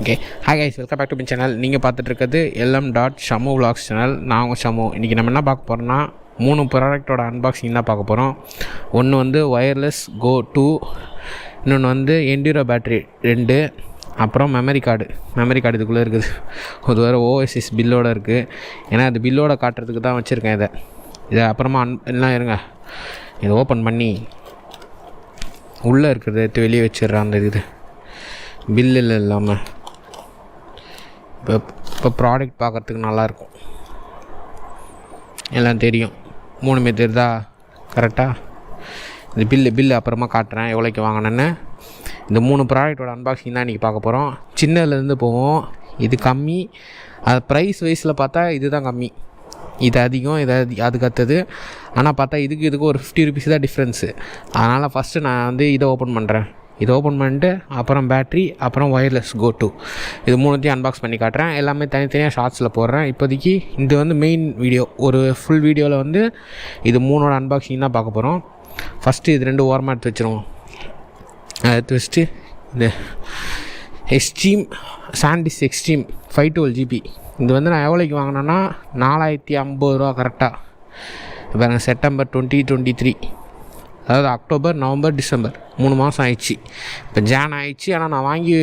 Okay, hi guys, welcome back to my channel. நீங்கள் பார்த்துட்டு இருக்கிறது LM.Shamu Vlogs சேனல். நான் உங்கள் ஷமு. இன்றைக்கி நம்ம என்ன பார்க்க போகிறோம்னா 3 ப்ராடக்டோட அன்பாக்சிங் தான் பார்க்க போகிறோம். ஒன்று வந்து ஒயர்லெஸ் கோ 2, இன்னொன்று வந்து என்டியூரோ பேட்ரி 2, அப்புறம் மெமரி கார்டு இதுக்குள்ளே இருக்குது. ஒரு வேறு ஓஎஸ்எஸ் பில்லோடு இருக்குது. ஏன்னா அது பில்லோட காட்டுறதுக்கு தான் வச்சுருக்கேன். இதை அப்புறமா எல்லாம் இருங்க, இதை ஓப்பன் பண்ணி உள்ளே இருக்கிறத எடுத்து வெளியே வச்சிடுறேன். அந்த இது பில்லில் இல்லாமல் இப்போ ப்ராடக்ட் பார்க்குறதுக்கு நல்லாயிருக்கும். எல்லாம் தெரியும், 3 தெரியுதா கரெக்டாக? இந்த பில்லு அப்புறமா காட்டுறேன் எவ்வளோக்கு வாங்கினேன்னு. இந்த 3 ப்ராடக்டோட அன்பாக்சிங் தான் இன்றைக்கி பார்க்க போகிறோம். சின்னதுலேருந்து போவோம். இது கம்மி, அது ப்ரைஸ் வைஸில் பார்த்தா இது தான் கம்மி, இது அதிகம், அதுக்கு அடுத்தது. ஆனால் பார்த்தா இதுக்கு ஒரு 50 ருபீஸ் தான் டிஃப்ரென்ஸு. அதனால் ஃபஸ்ட்டு நான் வந்து இதை ஓப்பன் பண்ணுறேன். இதை ஓப்பன் பண்ணிட்டு அப்புறம் பேட்ரி, அப்புறம் ஒயர்லெஸ் கோ 2, இது 3த்தையும் அன்பாக்ஸ் பண்ணி காட்டுறேன். எல்லாமே தனித்தனியாக ஷார்ட்ஸில் போடுறேன். இப்போதைக்கு இது வந்து மெயின் வீடியோ. ஒரு ஃபுல் வீடியோவில் வந்து இது 3ஓட அன்பாக்சிங் தான் பார்க்க போகிறோம். ஃபஸ்ட்டு இது 2 ஓரமாக எடுத்து வச்சுருவோம். எடுத்து வச்சுட்டு இந்த சாண்டிஸ்க் எக்ஸ்ட்ரீம் 512 GB இது வந்து நான் எவ்வளோக்கு வாங்கினேன்னா 4050 ரூபா கரெக்டாக. இப்போ நான் செப்டம்பர் 2023, அதாவது அக்டோபர், நவம்பர், டிசம்பர் 3 மாதம் ஆயிடுச்சு. இப்போ ஜான் ஆயிடுச்சு, ஆனால் நான் வாங்கி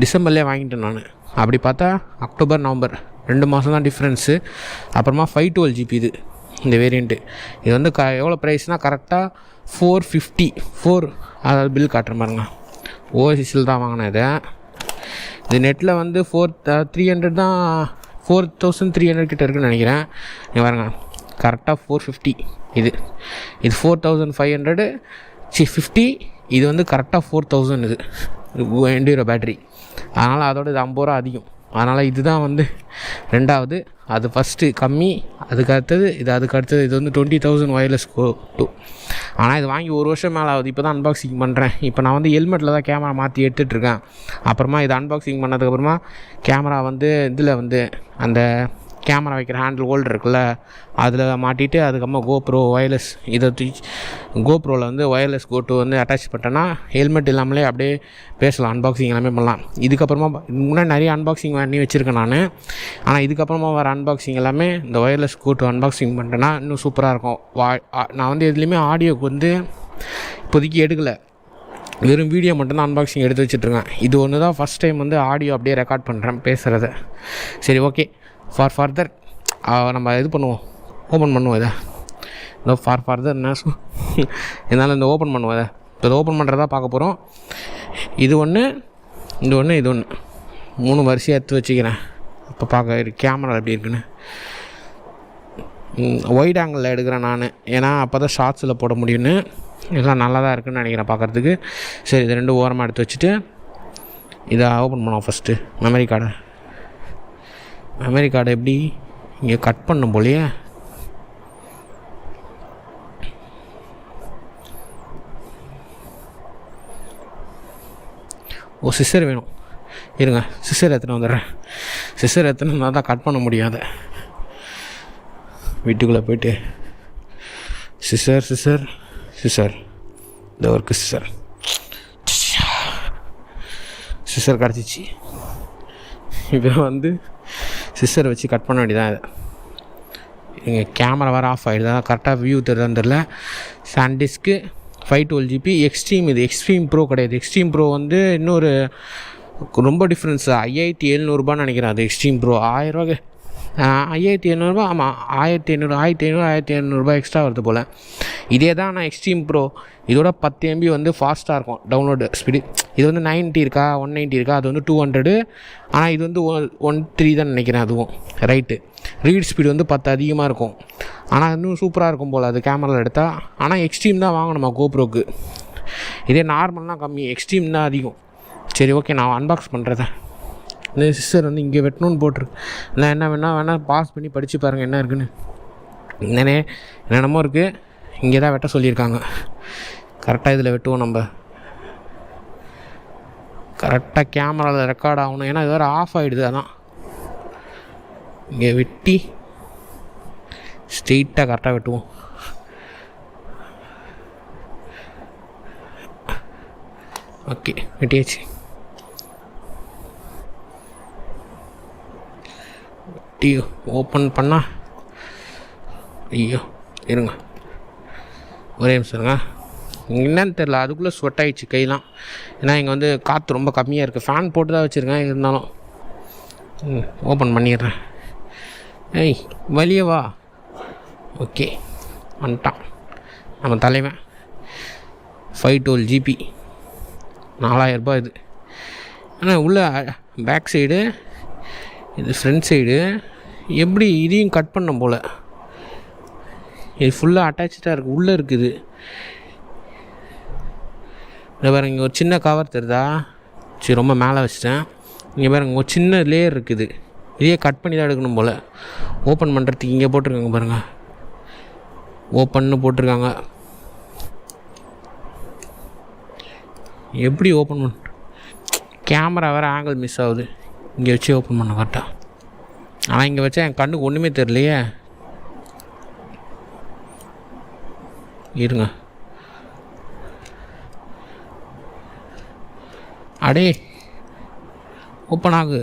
டிசம்பர்லேயே வாங்கிட்டேன் நான். அப்படி பார்த்தா அக்டோபர், நவம்பர் 2 மாதம் தான் டிஃப்ரென்ஸு. அப்புறமா 512 GB இந்த வேரியண்ட்டு. இது வந்து எவ்வளோ ப்ரைஸ்னால் கரெக்டாக 450, அதாவது பில் காட்டுற மாதிரிங்க. ஓஎஸ்எஸ்சில் தான் வாங்கினேன் இது நெட்டில் வந்து 300 தான், 4300 கிட்ட இருக்குதுன்னு நினைக்கிறேன். நீங்கள் பாருங்க, கரெக்டாக 450. இது 4500 50. இது வந்து கரெக்டாக 4000. இது என்டியூரோ பேட்ரி. அதனால் அதோட இது 50 ரூபா அதிகம். அதனால் இது தான் வந்து ரெண்டாவது. அது ஃபஸ்ட்டு கம்மி, அதுக்கு அடுத்தது இது வந்து 20,000 ஒயர்லெஸ் கோ 2. ஆனால் இது வாங்கி 1 வருஷம் மேலே ஆகுது. இப்போ தான் அன்பாக்சிங் பண்ணுறேன். இப்போ நான் வந்து ஹெல்மெட்டில் தான் கேமரா மாற்றி எடுத்துகிட்ருக்கேன். அப்புறமா இது அன்பாக்சிங் பண்ணதுக்கப்புறமா கேமரா வந்து இதில் வந்து அந்த கேமரா வைக்கிற ஹேண்டில் ஹோல்டர் இருக்குல்ல, அதில் மாட்டிட்டு அதுக்கப்புறமா கோப்ரோ ஒயர்லெஸ் கோப்ரோவில் வந்து ஒயர்லெஸ் கோ 2 வந்து அட்டாச் பண்ணிட்டேன்னா ஹெல்மெட் இல்லாமலே அப்படியே பேசலாம், அன்பாக்சிங் எல்லாமே பண்ணலாம். இதுக்கப்புறமா முன்னாடி நிறைய அன்பாக்சிங் பண்ணி வச்சுருக்கேன் நான். ஆனால் இதுக்கப்புறமா வர அன்பாக்சிங் எல்லாமே இந்த ஒயர்லெஸ் கோ 2 அன்பாக்சிங் பண்ணிட்டேன்னா இன்னும் சூப்பராக இருக்கும். நான் வந்து எதுலேயுமே ஆடியோக்கு வந்து இப்போதைக்கு எடுக்கலை, வெறும் வீடியோ மட்டும்தான் அன்பாக்சிங் எடுத்து வச்சுட்ருக்கேன். இது ஒன்று தான் ஃபஸ்ட் டைம் வந்து ஆடியோ அப்படியே ரெக்கார்ட் பண்ணுறேன் பேசுகிறத. சரி, ஓகே. ஃபர்தர் நம்ம இது பண்ணுவோம், ஓப்பன் பண்ணுவோம். இதை ஃபர்தர் என்ன என்னால் இந்த ஓப்பன் பண்ணுவோம். இதை ஓப்பன் பண்ணுறதா பார்க்க போகிறோம். இது ஒன்று, இது ஒன்று, இது ஒன்று, 3 வரிசையாக எடுத்து வச்சுக்கிறேன். இப்போ பார்க்க கேமரா எப்படி இருக்குன்னு ஒயிட் ஆங்கிளில் எடுக்கிறேன் நான். ஏன்னா அப்போ தான் ஷார்ட்ஸில் போட முடியும்னு. எல்லாம் நல்லா தான் இருக்குதுன்னு நினைக்கிறேன் பார்க்குறதுக்கு. சரி, இது 2 ஓரமாக எடுத்து வச்சுட்டு இதை ஓப்பன் பண்ணுவோம். ஃபஸ்ட்டு மெமரி கார்டு எப்படி இங்கே கட் பண்ணும் போலையே. சிசர் வேணும், இருங்க சிசர் எடுத்துன்னு வந்துடுறேன். சிசர் எடுத்துன்னு தான் கட் பண்ண முடியாது. வீட்டுக்குள்ளே போய்ட்டு சிசர் இந்த ஒர்க்கு சிசர் கிடச்சிச்சு. இப்போ வந்து சிஸ்டர் வச்சு கட் பண்ண வேண்டியதான். இங்கே கேமரா வேறு ஆஃப் ஆகிடுது, கரெக்டாக வியூ தெரில. சாண்டிஸ்க்கு 512 GB எக்ஸ்ட்ரீம். இது எக்ஸ்ட்ரீம் ப்ரோ கிடையாது. எக்ஸ்ட்ரீம் ப்ரோ வந்து இன்னொரு ரொம்ப டிஃப்ரென்ஸ். 5700 நினைக்கிறேன். அது எக்ஸ்ட்ரீம் ப்ரோ 1000 ரூபாய்க்கு 5700. ஆமாம், 1500 எக்ஸ்ட்ரா வருது போல். இதே தான் நான் எக்ஸ்ட்ரீம் ப்ரோ. இதோட 10 MB வந்து ஃபாஸ்ட்டாக இருக்கும் டவுன்லோடு ஸ்பீடு. இது வந்து 90 இருக்கா, 190 இருக்கா, அது வந்து 200. ஆனால் இது வந்து 113 தான் நினைக்கிறேன். அதுவும் ரைட்டு. ரீட் ஸ்பீடு வந்து 10 அதிகமாக இருக்கும். ஆனால் இன்னும் சூப்பராக இருக்கும் போல் அது கேமராவில் எடுத்தால். ஆனால் எக்ஸ்ட்ரீம் தான் வாங்கணுமா கோப்ரோக்கு. இதே நார்மல்னால் கம்மி, எக்ஸ்ட்ரீம் தான் அதிகம். சரி, ஓகே, நான் அன்பாக்ஸ் பண்ணுறேன். இந்த சிஸ்டர் வந்து இங்கே வெட்டணும்னு போட்டிருக்கு. இல்லை என்ன வேணால் பாஸ் பண்ணி படித்து பாருங்கள் என்ன இருக்குன்னு. என்னென்னமோ இருக்குது. இங்கே தான் வெட்ட சொல்லியிருக்காங்க. கரெக்டாக இதில் வெட்டுவோம் நம்ம. கரெக்டாக கேமராவில் ரெக்கார்ட் ஆகணும். ஏன்னா இது வேறு ஆஃப் ஆகிடுது. அதான் இங்கே வெட்டி ஸ்ட்ரெயிட்டாக கரெக்டாக வெட்டுவோம். ஓகே, வெட்டியாச்சு. ஐயோ ஓப்பன் பண்ணால் ஐயோ இருங்க ஒரே நிமிஷம் இருங்க. என்னன்னு தெரில, அதுக்குள்ளே ஸ்வெட் ஆகிடுச்சு கையெலாம். ஏன்னா இங்கே வந்து காற்று ரொம்ப கம்மியாக இருக்குது. ஃபேன் போட்டு தான் வச்சுருக்கேன், இருந்தாலும் ஓப்பன் பண்ணிடுறேன். ஏய் வலியே வா. ஓகே வந்துட்டான் நம்ம தலைவன். 512 GB 4000 இது. ஆனால் உள்ள பேக் சைடு இது ஃப்ரண்ட் சைடு எப்படி இதையும் கட் பண்ண போல். இது ஃபுல்லாக அட்டாச்சாக இருக்குது, உள்ளே இருக்குது. இங்கே பாருங்க, இங்கே ஒரு சின்ன கவர் தெரியுதா? சரி ரொம்ப மேலே வச்சிட்டேன். இங்கே பாருங்க ஒரு சின்ன லேயர் இருக்குது, இதையே கட் பண்ணி தான் எடுக்கணும் போல். ஓப்பன் பண்ணுறதுக்கு இங்கே போட்டிருக்காங்க பாருங்கள், ஓப்பன்னு போட்டிருக்காங்க. எப்படி ஓப்பன் பண்ண? கேமரா வேறு ஆங்கிள் மிஸ் ஆகுது. இங்கே வச்சு ஓப்பன் பண்ண கரெக்டாக. ஆனால் இங்கே வச்சா என் கண்ணுக்கு ஒன்றுமே தெரியலையே. இருங்க, அடே ஓப்பன் ஆகு.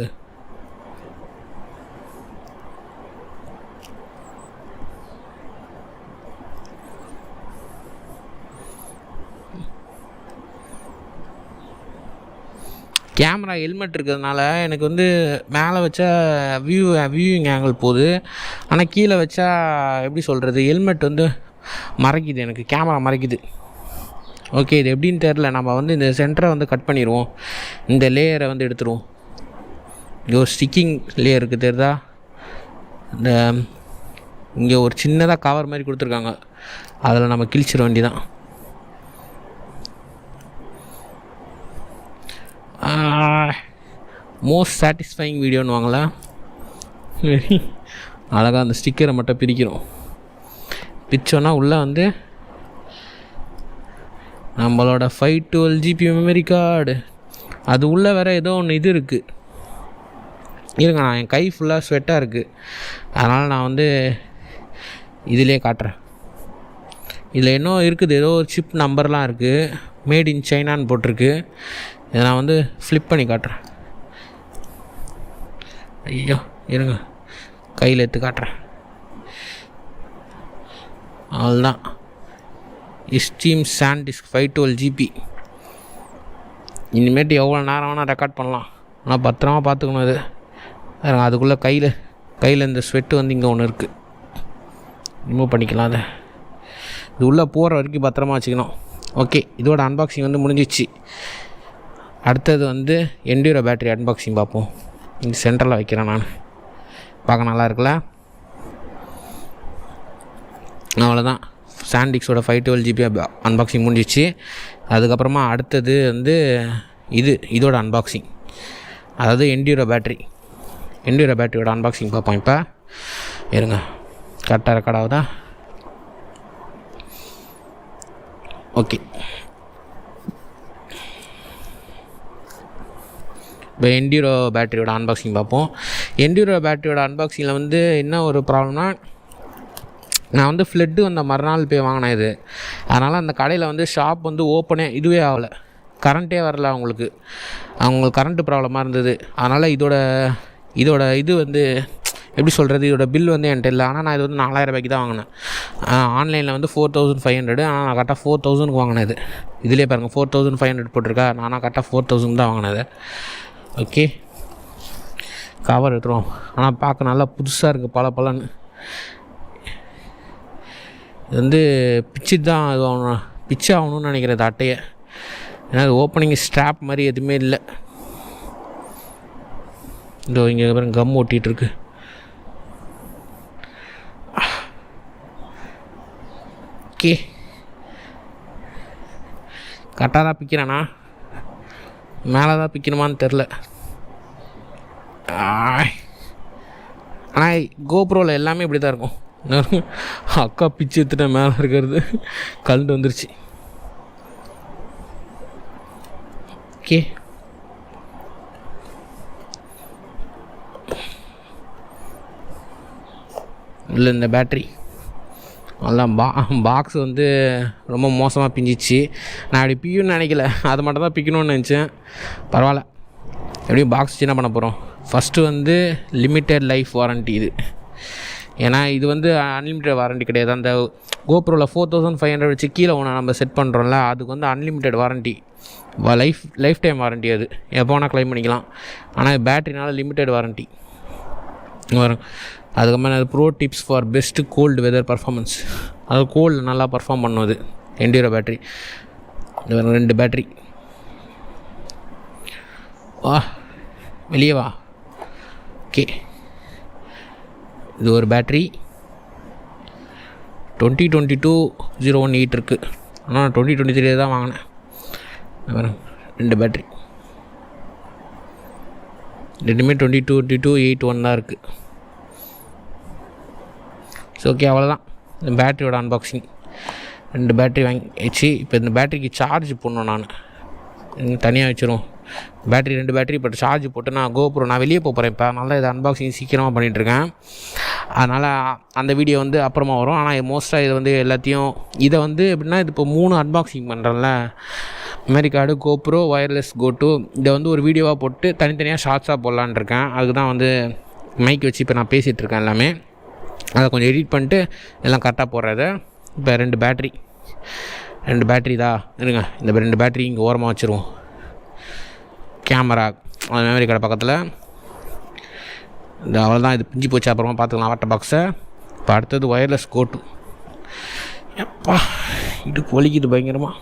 கேமரா ஹெல்மெட் இருக்கிறதுனால எனக்கு வந்து மேலே வச்சா வியூவிங் ஆங்கிள் போகுது. ஆனால் கீழே வச்சா எப்படி சொல்கிறது, ஹெல்மெட் வந்து மறைக்குது, எனக்கு கேமரா மறைக்குது. ஓகே, இது எப்படின்னு தெரில. நம்ம வந்து இந்த சென்டரை வந்து கட் பண்ணிடுவோம், இந்த லேயரை வந்து எடுத்துருவோம். இங்கே ஒரு ஸ்டிக்கிங் லேயர் இருக்குது தெரியுதா? இந்த இங்கே ஒரு சின்னதாக கவர் மாதிரி கொடுத்துருக்காங்க, அதில் நம்ம கிழிச்சிட வேண்டியதான். மோஸ்ட் சாட்டிஸ்ஃபைங் வீடியோன்னு வாங்களா. அழகாக அந்த ஸ்டிக்கரை மட்டும் பிரிக்கிறோம். பிரித்தோன்னா உள்ளே வந்து நம்மளோட 512 GB மெமரி கார்டு. அது உள்ளே வேறு ஏதோ ஒன்று இது இருக்குது. இருங்க, நான் என் கை ஃபுல்லாக ஸ்வெட்டாக இருக்குது, அதனால் நான் வந்து இதிலே காட்டுறேன். இதில் என்ன இருக்குது, ஏதோ ஒரு சிப் நம்பர்லாம் இருக்குது, மேட் இன் சைனான்னு போட்டிருக்கு. இதை நான் வந்து ஃப்ளிப் பண்ணி காட்டுறேன். ஐயோ இருங்க, கையில் எடுத்து காட்டுறேன். அவ்வளோதான், ஸ்டீம் சாண்டிஸ்க் 512 GB. இனிமேட்டு எவ்வளோ நேரம் வேணால் ரெக்கார்ட் பண்ணலாம், ஆனால் பத்திரமா பார்த்துக்கணும். இது அதுக்குள்ளே கையில் இந்த ஸ்வெட்டு வந்து இங்கே ஒன்று இருக்குது, ரிமூவ் பண்ணிக்கலாம். அதை இது உள்ளே போகிற வரைக்கும் பத்திரமா வச்சுக்கணும். ஓகே, இதோட அன்பாக்சிங் வந்து முடிஞ்சிச்சு. அடுத்தது வந்து என்டியூரோ பேட்டரி அன்பாக்சிங் பார்ப்போம். இந்த சென்டரில் வைக்கிறேன் நான், பார்க்க நல்லா இருக்குல்ல. அவ்வளோதான், சாண்டிக்ஸோட 512 GB அன்பாக்சிங் முடிஞ்சிச்சு. அதுக்கப்புறமா அடுத்தது வந்து இதோட அன்பாக்சிங், அதாவது என்டியூரோ பேட்டரியோட அன்பாக்சிங் பார்ப்போம். இப்போ இருங்க, கரெக்டாக ரெக்கார்ட் ஆகுதா? ஓகே, இப்போ என்டியூரோ பேட்டரியோட அன்பாக்சிங் பார்ப்போம். என்டியூரோ பேட்டரியோட அன்பாக்சிங்கில் வந்து என்ன ஒரு ப்ராப்ளம்னா, நான் வந்து ஃப்ளட்டு வந்த மறுநாள் போய் வாங்கினேன் இது. அதனால் அந்த கடையில் வந்து ஷாப் வந்து ஓப்பனே இதுவே ஆகலை, கரண்ட்டே வரல அவங்களுக்கு கரண்ட்டு ப்ராப்ளமாக இருந்தது. அதனால் இதோட இது வந்து எப்படி சொல்கிறது, இதோட பில் வந்து என்கிட்ட இல்லை. ஆனால் நான் இது வந்து 4000 ரூபாய்க்கு தான் வாங்கினேன். ஆன்லைனில் வந்து 4500, ஆனால் நான் கரெக்டாக 4000க்கு வாங்கினேன். இதிலே பாருங்கள் 4500 போட்டிருக்கா, நானும் கரெக்டாக 4000 தான் வாங்கினது. ஓகே, கவர் எடுத்துருவோம். ஆனால் பார்க்க நல்லா புதுசாக இருக்குது, பலன்னு. இது வந்து பிச்சு ஆகணும்னு நினைக்கிறேன் அட்டையை. ஏன்னா அது ஓப்பனிங் ஸ்ட்ராப் மாதிரி எதுவுமே இல்லை. இதோ இங்கே அப்புறம் கம் ஒட்டிகிட்ருக்கு. ஓகே, கரெக்டாக தான் பிக்கிறேண்ணா, மேலே தான் பிக்கணுமான்னு தெரில. ஆனால் கோப்ரோவில் எல்லாமே இப்படி தான் இருக்கும். அக்கா பிச்சு எடுத்துட்டேன், மேலே இருக்கிறது கலந்து வந்துருச்சு. ஓகே, இல்லை இந்த பேட்ரி அதெல்லாம் பாக்ஸ் வந்து ரொம்ப மோசமாக பிஞ்சிச்சு. நான் அப்படி பியுன்னு நினைக்கல, அதை மட்டும் தான் பிக்கணும்னு நினச்சேன். பரவாயில்ல, எப்படியும் பாக்ஸ் சின்ன பண்ண போகிறோம். ஃபஸ்ட்டு வந்து லிமிட்டெட் லைஃப் வாரண்ட்டி இது. ஏன்னா இது வந்து அன்லிமிட்டெட் வாரண்ட்டி கிடையாது. அந்த கோப்ரோவில் 4500 வச்சு கீழே ஒன்று நம்ம செட் பண்ணுறோம்ல, அதுக்கு வந்து unlimited warranty, life time warranty. அது எப்போ வேணால் க்ளைம் பண்ணிக்கலாம். ஆனால் பேட்டரினால லிமிட்டெட் வாரண்ட்டி வரும். அதுக்கப்புறம் அது pro tips for best cold weather performance. அது கோல்டு நல்லா பர்ஃபார்ம் பண்ணும். அது என்டியூரோ பேட்ரி. இது 2 பேட்ரி. வா வெளியே வா. ஓகே, இது ஒரு பேட்ரி 2022-01-8 இருக்குது. ஆனால் 2023 தான் வாங்கினேன். 2 பேட்ரி, ரெண்டுமே 2022-8-1 தான் இருக்குது. ஸோ ஓகே, அவ்வளோதான் இந்த பேட்டரியோட அன்பாக்சிங். 2 பேட்ரி வாங்கிச்சு. இப்போ இந்த பேட்டரிக்கு சார்ஜ் போடணும். நான் தனியாக வச்சிரும் பேட்ரி, 2 பேட்ரி. இப்போ சார்ஜ் போட்டு நான் கோப்ரோ நான் வெளியே போகிறேன். இப்போ அதனால இதை அன்பாக்சிங் சீக்கிரமாக பண்ணிகிட்ருக்கேன். அதனால் அந்த வீடியோ வந்து அப்புறமா வரும். ஆனால் மோஸ்ட்டாக இது வந்து எல்லாத்தையும் இதை வந்து எப்படின்னா, இது இப்போ 3 அன்பாக்சிங் பண்ணுறேன்ல, memory card, GoPro, wireless cord, இதை வந்து ஒரு வீடியோவாக போட்டு தனித்தனியாக ஷார்ட்ஸாக போடலான்னு இருக்கேன். அதுக்கு தான் வந்து மைக் வச்சு இப்போ நான் பேசிகிட்ருக்கேன். எல்லாமே அதை கொஞ்சம் எடிட் பண்ணிட்டு எல்லாம் கரெக்டாக போடுறது. இப்போ 2 பேட்ரி தான் இருங்க. இந்த 2 பேட்ரி இங்கே ஓரமாக வச்சுருவோம். கேமரா அந்த மெமரி கார்டு பக்கத்தில். இந்த அவ்வளோதான், இது பிஞ்சு போச்சு. அப்புறமா பார்த்துக்கலாம் வாட்டர் பாக்ஸை. இப்போ அடுத்தது ஒயர்லெஸ் கோட்டு. எப்பா இடுப்பு வலிக்குது பயங்கரமாக.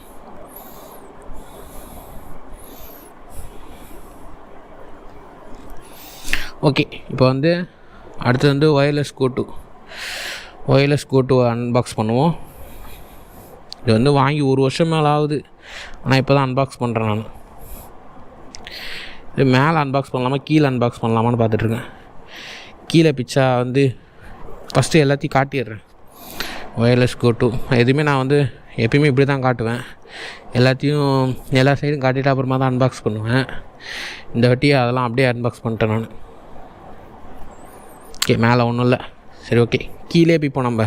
ஓகே, இப்போ வந்து அடுத்தது வந்து ஒயர்லெஸ் கோட்டு அன்பாக்ஸ் பண்ணுவோம். இது வந்து வாங்கி 1 வருஷம் மேலே ஆகுது. ஆனால் இப்போ தான் அன்பாக்ஸ் பண்ணுறேன் நான். இது மேலே அன்பாக்ஸ் பண்ணலாமா கீழே அன்பாக்ஸ் பண்ணலாமான்னு பார்த்துட்ருக்கேன். கீழே பிச்சா வந்து ஃபஸ்ட்டு எல்லாத்தையும் காட்டிடுறேன். ஒயர்லெஸ் கோட்டு எதுவுமே நான் வந்து எப்பயுமே இப்படி தான் காட்டுவேன். எல்லாத்தையும் எல்லா சைடும் காட்டிட்டு அப்புறமா தான் அன்பாக்ஸ் பண்ணுவேன். இந்த வாட்டி அதெல்லாம் அப்படியே அன்பாக்ஸ் பண்ணிட்டேன் நான். ஓகே, மேலே ஒன்றும் இல்லை. சரி ஓகே, கீழே பிப்போம் நம்ம.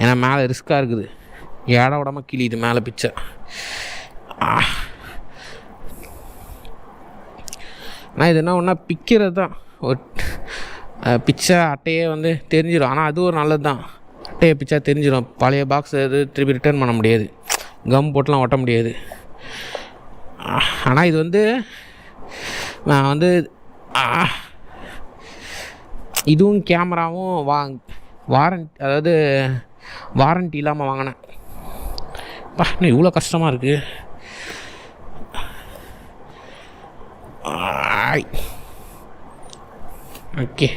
ஏன்னா மேலே ரிஸ்க்காக இருக்குது. ஏட விடாமல் கீழே இது மேலே பிச்சை. ஆனால் இது என்ன ஒன்றா பிக்கிறது தான். ஒரு பிச்சை அட்டையே வந்து தெரிஞ்சிடும். ஆனால் அது ஒரு நல்லது தான். அட்டையை பிச்சா தெரிஞ்சிடும். பழைய பாக்ஸ் எது திருப்பி ரிட்டர்ன் பண்ண முடியாது, கம் போட்டுலாம் ஒட்ட முடியாது. ஆனால் இது வந்து நான் வந்து இதுவும் கேமராவும் அதாவது வாரண்ட்டி இல்லாமல் வாங்கினேன். இன்னும் இவ்வளோ கஷ்டமாக இருக்குது. ஓகே,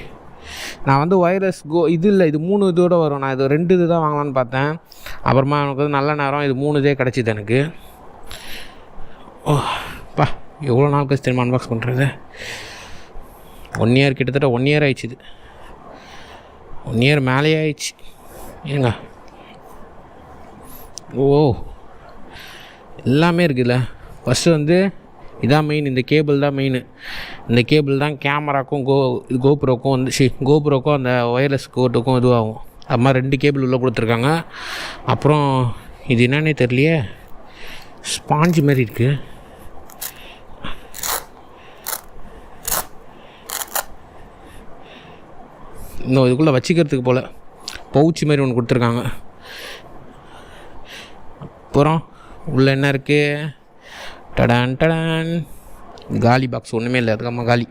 நான் வந்து ஒயர்லெஸ் இது இல்லை, இது 3 இதோடு வரும். நான் இது 2 இது தான் வாங்கலான்னு பார்த்தேன். அப்புறமா எனக்கு வந்து நல்ல நேரம் இது 3 இதே கிடச்சிது எனக்கு. எவ்வளோ நாள் கழிச்சு திரும்ப அன்பாக்ஸ் பண்ணுறது. 1 இயர், கிட்டத்தட்ட 1 இயர் ஆயிடுச்சு. இது 1 இயர் மேலேயே ஆயிடுச்சு. ஏங்க எல்லாமே இருக்குதுல்ல. ஃபஸ்ட்டு வந்து இதான் மெயின். இந்த கேபிள் தான் மெயின். இந்த கேபிள் தான் கேமராக்கும் கோப்ரோக்கும் வந்து கோப்ரோக்கும் அந்த ஒயர்லெஸ் கோட்டுக்கும் இதுவாகும். அது மாதிரி 2 கேபிள் உள்ளே கொடுத்துருக்காங்க. அப்புறம் இது என்னன்னே தெரியலையே, ஸ்பாஞ்சு மாதிரி இருக்குது. இன்னும் இதுக்குள்ளே வச்சுக்கிறதுக்கு போல் பவுச்சு மாதிரி ஒன்று கொடுத்துருக்காங்க. அப்புறம் உள்ளே என்ன இருக்குது, டடான் காலி பாக்ஸ் ஒன்றுமே இல்லை. அதுக்கம்மா காலி.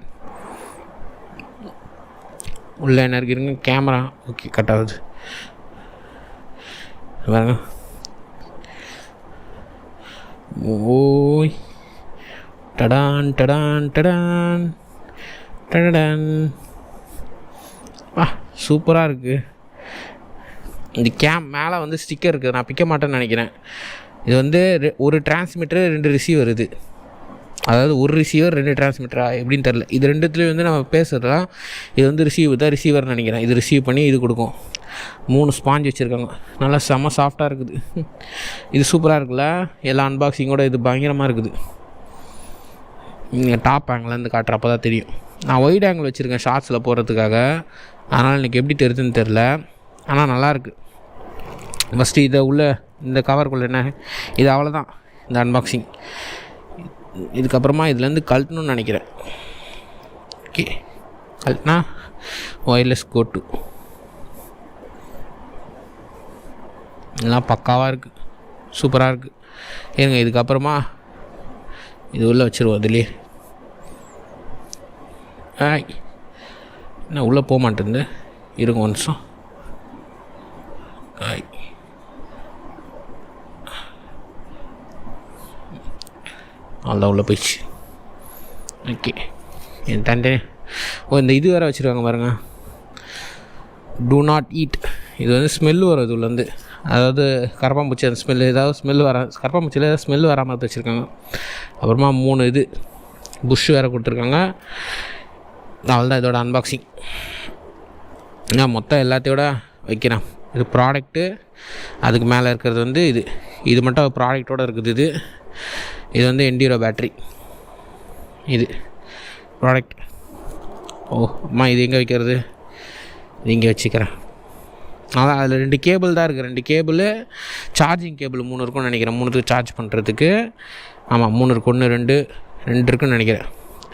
உள்ளே என்ன இருக்குங்க, கேமரா. ஓகே, கட் ஆகுது பாருங்க. ஓய் டடான் டடான் டடான் டடான். சூப்பராக இருக்குது. இந்த மேலே வந்து ஸ்டிக்கர் இருக்குது. நான் பிக்க மாட்டேன்னு நினைக்கிறேன். இது வந்து ஒரு டிரான்ஸ்மிட்டர் 2 ரிசீவர். இது அதாவது ஒரு ரிசீவர் 2 டிரான்ஸ்மிட்டரா எப்படின்னு தெரில. இது 2த்துலேயும் வந்து நம்ம பேசுகிறதுலாம் இது வந்து ரிசீவர்னு நினைக்கிறேன். இது ரிசீவ் பண்ணி இது கொடுக்கும். 3 ஸ்பாஞ்ச் வச்சுருக்காங்க. நல்லா செம்ம சாஃப்டாக இருக்குது. இது சூப்பராக இருக்குல்ல. எல்லா அன்பாக்சிங்கோட இது பயங்கரமாக இருக்குது. நீங்கள் டாப் ஆங்கிலேருந்து காட்டுறப்போ தான் தெரியும். நான் ஒயிட் ஆங்கிள் வச்சுருக்கேன் ஷார்ட்ஸில் போடுறதுக்காக. அதனால் எனக்கு எப்படி தெரியுதுன்னு தெரில. ஆனால் நல்லாயிருக்கு. ஃபஸ்ட்டு இதை உள்ள இந்த கவருக்குள்ளே என்ன இது, அவ்வளோதான் இந்த அன்பாக்சிங். இதுக்கப்புறமா இதுலேருந்து கழட்டணும்னு நினைக்கிறேன். ஓகே, இல்லைனா ஒயர்லெஸ் கோ டூ. இதெல்லாம் பக்காவாக இருக்குது, சூப்பராக இருக்குது. ஏங்க இதுக்கப்புறமா இது உள்ளே வச்சுருவோம். இதுலேயே என்ன உள்ளே போக மாட்டேங்குது, இருங்க ஒரு நிமிஷம். அவ்வளோதான் உள்ளே போயிடுச்சு. ஓகே, என் தண்டே இந்த இது வேறு வச்சுருக்காங்க பாருங்கள், டூ நாட் ஈட். இது வந்து ஸ்மெல் வரும் இது உள்ளேருந்து, அதாவது கரப்பாம்பூச்சி அந்த ஸ்மெல்லு, ஏதாவது ஸ்மெல் கரப்பாம்பூச்சியில் ஏதாவது ஸ்மெல் வராமல் வச்சுருக்காங்க. அப்புறமா 3 இது புஷ் வேறு கொடுத்துருக்காங்க. அவ்வளோதான் இதோட அன்பாக்சிங். நான் மொத்தம் எல்லாத்தையோட வைக்கிறேன். இது ப்ராடக்ட்டு, அதுக்கு மேலே இருக்கிறது வந்து இது மட்டும் ப்ராடக்டோடு இருக்குது. இது வந்து எண்டியூரோ பேட்ரி, இது ப்ராடக்ட். அம்மா இது எங்கே வைக்கிறது, இது இங்கே வச்சுக்கிறேன். அதான் அதில் 2 கேபிள் தான் இருக்குது. 2 கேபிள், சார்ஜிங் கேபிள் 3 இருக்குன்னு நினைக்கிறேன். 3த்துக்கு சார்ஜ் பண்ணுறதுக்கு. ஆமாம் 3 இருக்குது, 1 2 இருக்குன்னு நினைக்கிறேன்.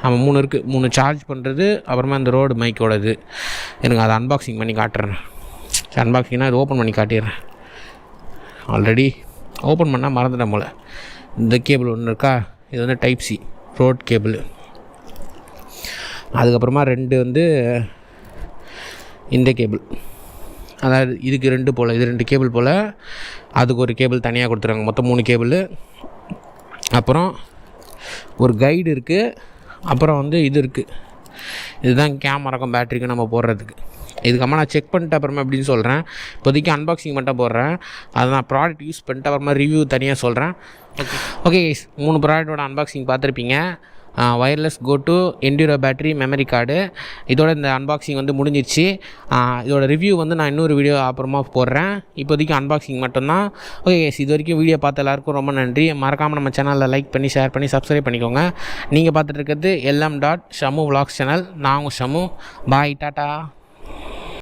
ஆமாம் 3 இருக்குது. 3 சார்ஜ் பண்ணுறது. அப்புறமா இந்த ரோடு மைக்கோடது. எனக்கு அதை அன்பாக்சிங் பண்ணி காட்டுறேன். அன்பாக்சிங்னா இது ஓப்பன் பண்ணி காட்டிடுறேன். ஆல்ரெடி ஓப்பன் பண்ணால் மறந்துட்டேன் போல். இந்த கேபிள் ஒன்று இருக்கா, இது வந்து டைப் சி ரோட் கேபிள். அதுக்கப்புறமா 2 வந்து இந்த கேபிள், அதாவது இதுக்கு 2 போல், இது 2 கேபிள் போல். அதுக்கு ஒரு கேபிள் தனியாக கொடுத்துருக்காங்க. மொத்தம் 3 கேபிள். அப்புறம் ஒரு கைடு இருக்குது. அப்புறம் வந்து இது இருக்குது, இதுதான் கேமராக்கும் பேட்டரிக்கும் நம்ம போடுறதுக்கு. இதுக்கப்புறமா நான் செக் பண்ணிட்டு அப்புறமா எப்படின்னு சொல்கிறேன். இப்போதைக்கு அன்பாக்சிங் மட்டும் போடுறேன். அதை நான் ப்ராடக்ட் யூஸ் பண்ணிட்டு அப்புறமா ரிவ்யூ தனியாக சொல்கிறேன். ஓகே 3 ப்ராடக்டோட அன்பாக்சிங் பார்த்துருப்பீங்க. ஒயர்லெஸ் கோ டூ, எண்டியூரோ பேட்டரி, மெமரி கார்டு. இதோட இந்த அன்பாக்சிங் வந்து முடிஞ்சிடுச்சு. இதோட ரிவ்யூ வந்து நான் இன்னொரு வீடியோ அப்புறமா போடுறேன். இப்போதைக்கு அன்பாக்சிங் மட்டும்தான். ஓகே இது வரைக்கும் வீடியோ பார்த்த எல்லாருக்கும் ரொம்ப நன்றி. மறக்காமல் நம்ம சேனலில் லைக் பண்ணி ஷேர் பண்ணி சப்ஸ்கிரைப் பண்ணிக்கோங்க. நீங்கள் பார்த்துட்டு இருக்கிறது LM.Shamu Vlogs சேனல். நான் உங்கள் ஷமு. பாய், டாட்டா.